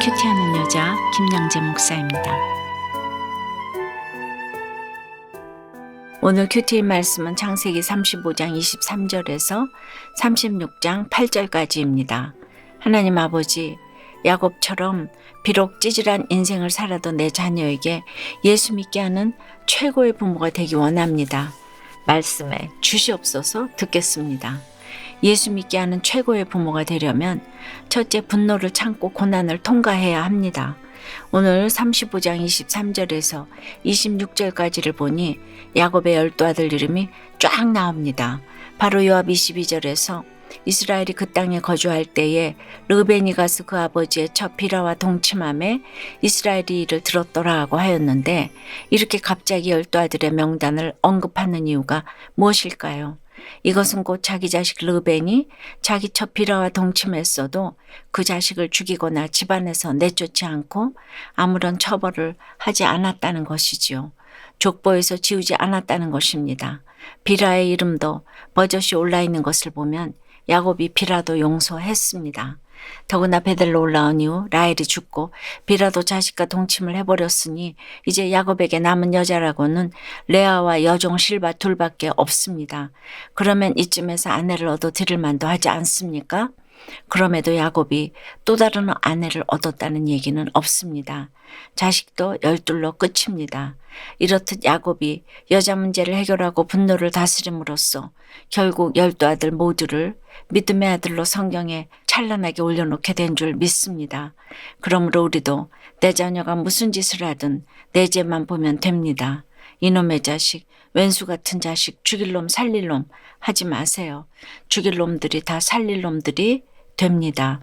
큐티하는 여자 김양재 목사입니다. 오늘 큐티의 말씀은 창세기 35장 23절에서 36장 8절까지입니다. 하나님 아버지, 야곱처럼 비록 찌질한 인생을 살아도 내 자녀에게 예수 믿게 하는 최고의 부모가 되기 원합니다. 말씀에 주시옵소서. 듣겠습니다. 예수 믿게 하는 최고의 부모가 되려면 첫째, 분노를 참고 고난을 통과해야 합니다. 오늘 35장 23절에서 26절까지를 보니 야곱의 12아들 이름이 쫙 나옵니다. 바로 요압 22절에서 이스라엘이 그 땅에 거주할 때에 르벤이 가서 그 아버지의 첫 비라와 동침함에 이스라엘이 이를 들었더라 하고 하였는데, 이렇게 갑자기 12아들의 명단을 언급하는 이유가 무엇일까요? 이것은 곧 자기 자식 르벤이 자기 첫 비라와 동침했어도 그 자식을 죽이거나 집안에서 내쫓지 않고 아무런 처벌을 하지 않았다는 것이지요. 족보에서 지우지 않았다는 것입니다. 비라의 이름도 버젓이 올라있는 것을 보면 야곱이 비라도 용서했습니다. 더구나 베델로 올라온 이후 라헬이 죽고 비라도 자식과 동침을 해버렸으니 이제 야곱에게 남은 여자라고는 레아와 여종 실바 둘밖에 없습니다. 그러면 이쯤에서 아내를 얻어 드릴 만도 하지 않습니까? 그럼에도 야곱이 또 다른 아내를 얻었다는 얘기는 없습니다. 자식도 12로 끝입니다. 이렇듯 야곱이 여자 문제를 해결하고 분노를 다스림으로써 결국 12아들 모두를 믿음의 아들로 성경에 찬란하게 올려놓게 된 줄 믿습니다. 그러므로 우리도 내 자녀가 무슨 짓을 하든 내 죄만 보면 됩니다. 이놈의 자식, 왼수 같은 자식, 죽일 놈 살릴 놈 하지 마세요. 죽일 놈들이 다 살릴 놈들이 됩니다.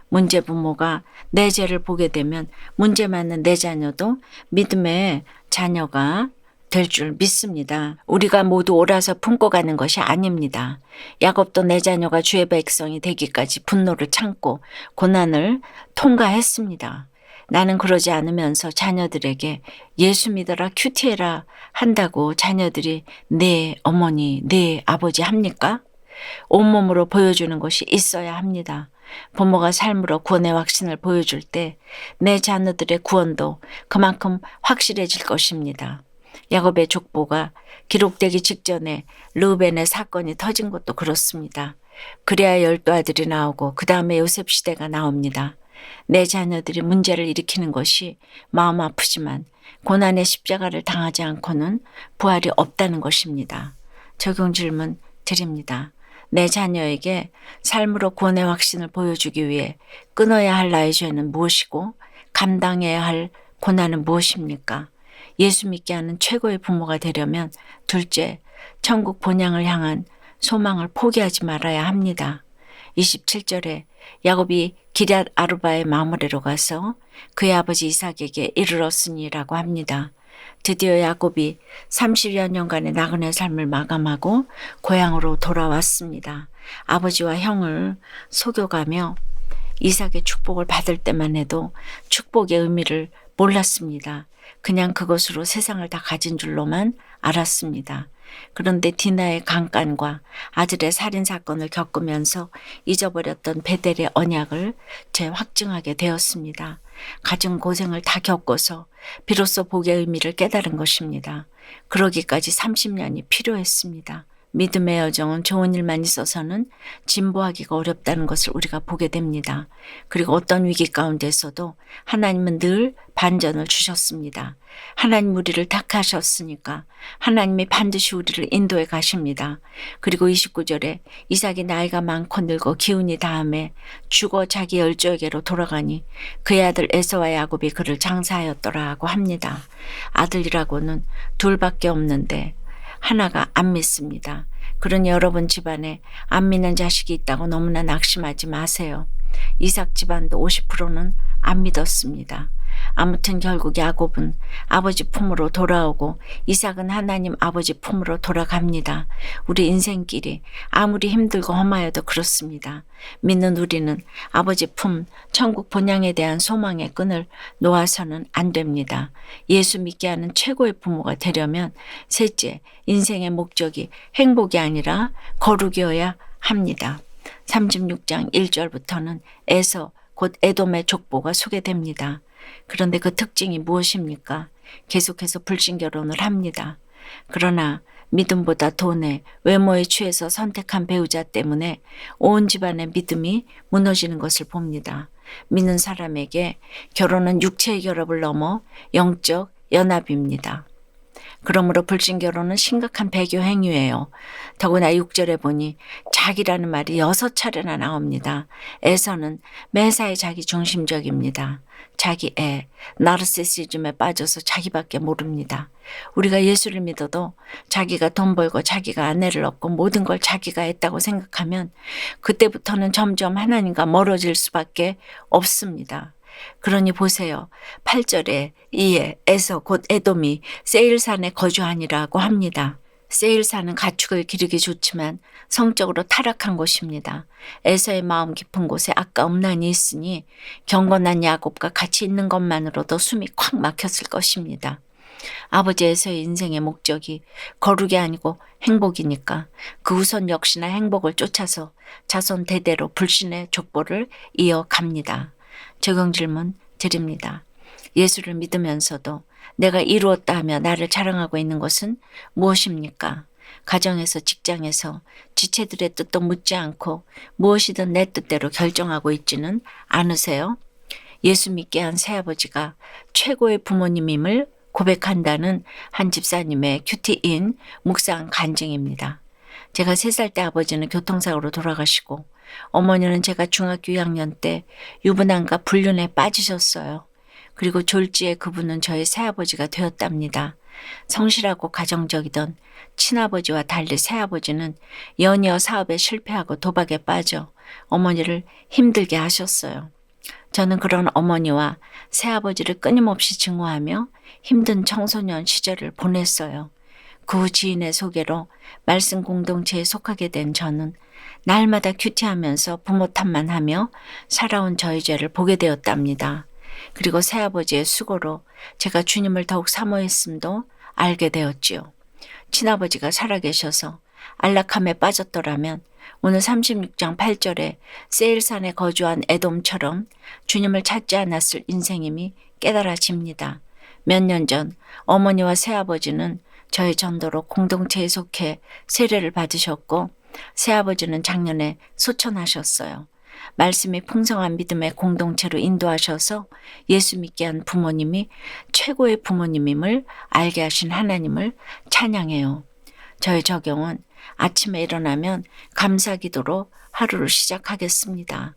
문제 부모가 내 죄를 보게 되면 문제 많은 내 자녀도 믿음의 자녀가 될 줄 믿습니다. 우리가 모두 옳아서 품고 가는 것이 아닙니다. 야곱도 내 자녀가 주의 백성이 되기까지 분노를 참고 고난을 통과했습니다. 나는 그러지 않으면서 자녀들에게 예수 믿어라, 큐티해라 한다고 자녀들이 네 어머니, 네 아버지 합니까? 온몸으로 보여주는 것이 있어야 합니다. 부모가 삶으로 구원의 확신을 보여줄 때 내 자녀들의 구원도 그만큼 확실해질 것입니다. 야곱의 족보가 기록되기 직전에 르벤의 사건이 터진 것도 그렇습니다. 그래야 12아들이 나오고 그 다음에 요셉 시대가 나옵니다. 내 자녀들이 문제를 일으키는 것이 마음 아프지만 고난의 십자가를 당하지 않고는 부활이 없다는 것입니다. 적용 질문 드립니다. 내 자녀에게 삶으로 구원의 확신을 보여주기 위해 끊어야 할 나의 죄는 무엇이고 감당해야 할 고난은 무엇입니까? 예수 믿게 하는 최고의 부모가 되려면 둘째, 천국 본향을 향한 소망을 포기하지 말아야 합니다. 27절에 야곱이 기럇 아르바의 마므레로 가서 그의 아버지 이삭에게 이르렀으니라고 합니다. 드디어 야곱이 30여 년간의 나그네 삶을 마감하고 고향으로 돌아왔습니다. 아버지와 형을 속여가며 이삭의 축복을 받을 때만 해도 축복의 의미를 몰랐습니다. 그냥 그것으로 세상을 다 가진 줄로만 알았습니다. 그런데 디나의 강간과 아들의 살인사건을 겪으면서 잊어버렸던 베델의 언약을 재확증하게 되었습니다. 가진 고생을 다 겪어서 비로소 복의 의미를 깨달은 것입니다. 그러기까지 30년이 필요했습니다. 믿음의 여정은 좋은 일만 있어서는 진보하기가 어렵다는 것을 우리가 보게 됩니다. 그리고 어떤 위기 가운데서도 하나님은 늘 반전을 주셨습니다. 하나님 우리를 택하셨으니까 하나님이 반드시 우리를 인도해 가십니다. 그리고 29절에 이삭이 나이가 많고 늙어 기운이 다함에 죽어 자기 열조에게로 돌아가니 그의 아들 에서와 야곱이 그를 장사하였더라 하고 합니다. 아들이라고는 둘밖에 없는데 하나가 안 믿습니다. 그러니 여러분 집안에 안 믿는 자식이 있다고 너무나 낙심하지 마세요. 이삭 집안도 50%는 안 믿었습니다. 아무튼 결국 야곱은 아버지 품으로 돌아오고 이삭은 하나님 아버지 품으로 돌아갑니다. 우리 인생길이 아무리 힘들고 험하여도 그렇습니다. 믿는 우리는 아버지 품, 천국 본향에 대한 소망의 끈을 놓아서는 안 됩니다. 예수 믿게 하는 최고의 부모가 되려면 셋째, 인생의 목적이 행복이 아니라 거룩이어야 합니다. 36장 1절부터는 에서 곧 에돔의 족보가 소개됩니다. 그런데 그 특징이 무엇입니까? 계속해서 불신결혼을 합니다. 그러나 믿음보다 돈에 외모에 취해서 선택한 배우자 때문에 온 집안의 믿음이 무너지는 것을 봅니다. 믿는 사람에게 결혼은 육체의 결합을 넘어 영적 연합입니다. 그러므로 불신결혼은 심각한 배교 행위예요. 더구나 6절에 보니 자기라는 말이 6차례나 나옵니다. 에서는 매사에 자기 중심적입니다. 자기애, 나르시시즘에 빠져서 자기밖에 모릅니다. 우리가 예수를 믿어도 자기가 돈 벌고 자기가 아내를 얻고 모든 걸 자기가 했다고 생각하면 그때부터는 점점 하나님과 멀어질 수밖에 없습니다. 그러니 보세요. 8절에 이에 에서 곧 에돔이 세일산에 거주하니라고 합니다. 세일산은 가축을 기르기 좋지만 성적으로 타락한 곳입니다. 에서의 마음 깊은 곳에 아까 음란이 있으니 경건한 야곱과 같이 있는 것만으로도 숨이 콱 막혔을 것입니다. 아버지 에서의 인생의 목적이 거룩이 아니고 행복이니까 그 후손 역시나 행복을 쫓아서 자손 대대로 불신의 족보를 이어갑니다. 적용 질문 드립니다. 예수를 믿으면서도 내가 이루었다 하며 나를 자랑하고 있는 것은 무엇입니까? 가정에서 직장에서 지체들의 뜻도 묻지 않고 무엇이든 내 뜻대로 결정하고 있지는 않으세요? 예수 믿게 한 새아버지가 최고의 부모님임을 고백한다는 한 집사님의 큐티인 묵상 간증입니다. 제가 3살 때 아버지는 교통사고로 돌아가시고 어머니는 제가 중학교 2학년 때 유부남과 불륜에 빠지셨어요. 그리고 졸지에 그분은 저의 새아버지가 되었답니다. 성실하고 가정적이던 친아버지와 달리 새아버지는 연이어 사업에 실패하고 도박에 빠져 어머니를 힘들게 하셨어요. 저는 그런 어머니와 새아버지를 끊임없이 증오하며 힘든 청소년 시절을 보냈어요. 그 후 지인의 소개로 말씀 공동체에 속하게 된 저는 날마다 큐티하면서 부모 탓만 하며 살아온 저의 죄를 보게 되었답니다. 그리고 새아버지의 수고로 제가 주님을 더욱 사모했음도 알게 되었지요. 친아버지가 살아계셔서 안락함에 빠졌더라면 오늘 36장 8절에 세일산에 거주한 에돔처럼 주님을 찾지 않았을 인생임이 깨달아집니다. 몇 년 전 어머니와 새아버지는 저의 전도로 공동체에 속해 세례를 받으셨고 새아버지는 작년에 소천하셨어요. 말씀이 풍성한 믿음의 공동체로 인도하셔서 예수 믿게 한 부모님이 최고의 부모님임을 알게 하신 하나님을 찬양해요. 저의 적용은 아침에 일어나면 감사기도로 하루를 시작하겠습니다.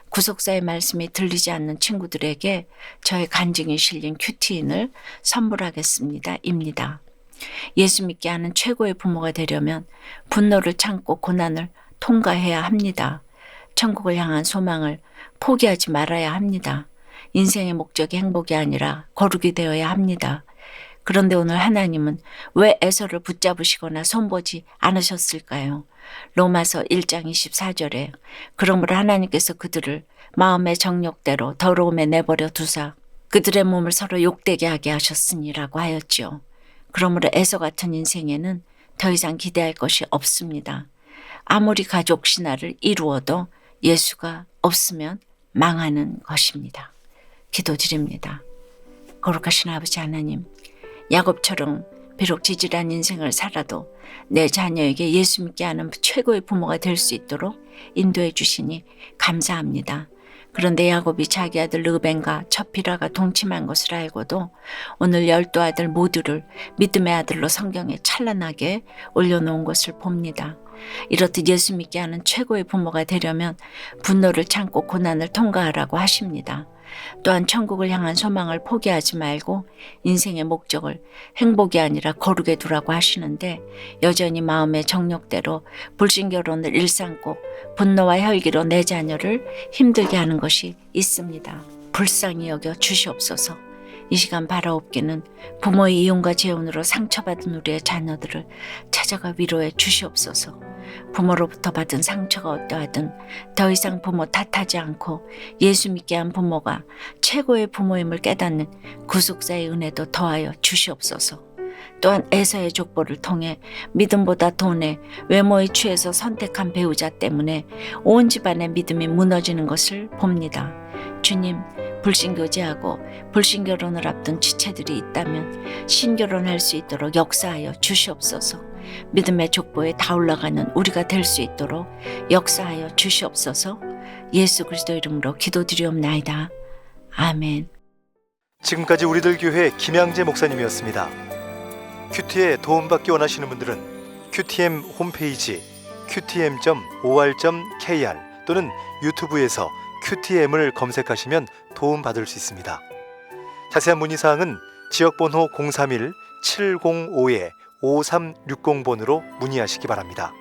구속사의 말씀이 들리지 않는 친구들에게 저의 간증이 실린 큐티인을 선물하겠습니다. 입니다. 예수 믿게 하는 최고의 부모가 되려면 분노를 참고 고난을 통과해야 합니다. 천국을 향한 소망을 포기하지 말아야 합니다. 인생의 목적이 행복이 아니라 거룩이 되어야 합니다. 그런데 오늘 하나님은 왜 에서를 붙잡으시거나 손보지 않으셨을까요? 로마서 1장 24절에 그러므로 하나님께서 그들을 마음의 정욕대로 더러움에 내버려 두사 그들의 몸을 서로 욕되게 하게 하셨으니라고 하였지요. 그러므로 에서 같은 인생에는 더 이상 기대할 것이 없습니다. 아무리 가족 신화를 이루어도 예수가 없으면 망하는 것입니다. 기도드립니다. 거룩하신 아버지 하나님, 야곱처럼 비록 지질한 인생을 살아도 내 자녀에게 예수 믿게 하는 최고의 부모가 될 수 있도록 인도해 주시니 감사합니다. 그런데 야곱이 자기 아들 르벤과 첫 비라가 동침한 것을 알고도 오늘 12 아들 모두를 믿음의 아들로 성경에 찬란하게 올려놓은 것을 봅니다. 이렇듯 예수 믿게 하는 최고의 부모가 되려면 분노를 참고 고난을 통과하라고 하십니다. 또한 천국을 향한 소망을 포기하지 말고 인생의 목적을 행복이 아니라 거룩에 두라고 하시는데 여전히 마음의 정욕대로 불신결혼을 일삼고 분노와 혈기로 내 자녀를 힘들게 하는 것이 있습니다. 불쌍히 여겨 주시옵소서. 이 시간 바라옵기는 부모의 이용과 재혼으로 상처받은 우리의 자녀들을 찾아가 위로해 주시옵소서. 부모로부터 받은 상처가 어떠하든 더 이상 부모 탓하지 않고 예수 믿게 한 부모가 최고의 부모임을 깨닫는 구속사의 은혜도 더하여 주시옵소서. 또한 에서의 족보를 통해 믿음보다 돈에 외모에 취해서 선택한 배우자 때문에 온 집안의 믿음이 무너지는 것을 봅니다. 주님, 불신교제하고 불신결혼을 앞둔 지체들이 있다면 신결혼할 수 있도록 역사하여 주시옵소서. 믿음의 족보에 다 올라가는 우리가 될 수 있도록 역사하여 주시옵소서. 예수 그리스도 이름으로 기도드리옵나이다. 아멘. 지금까지 우리들 교회 김양재 목사님이었습니다. 큐티에 도움받기 원하시는 분들은 QTM 홈페이지 qtm.or.kr 또는 유튜브에서 QTM을 검색하시면 도움받을 수 있습니다. 자세한 문의사항은 지역번호 031-705-5360번으로 문의하시기 바랍니다.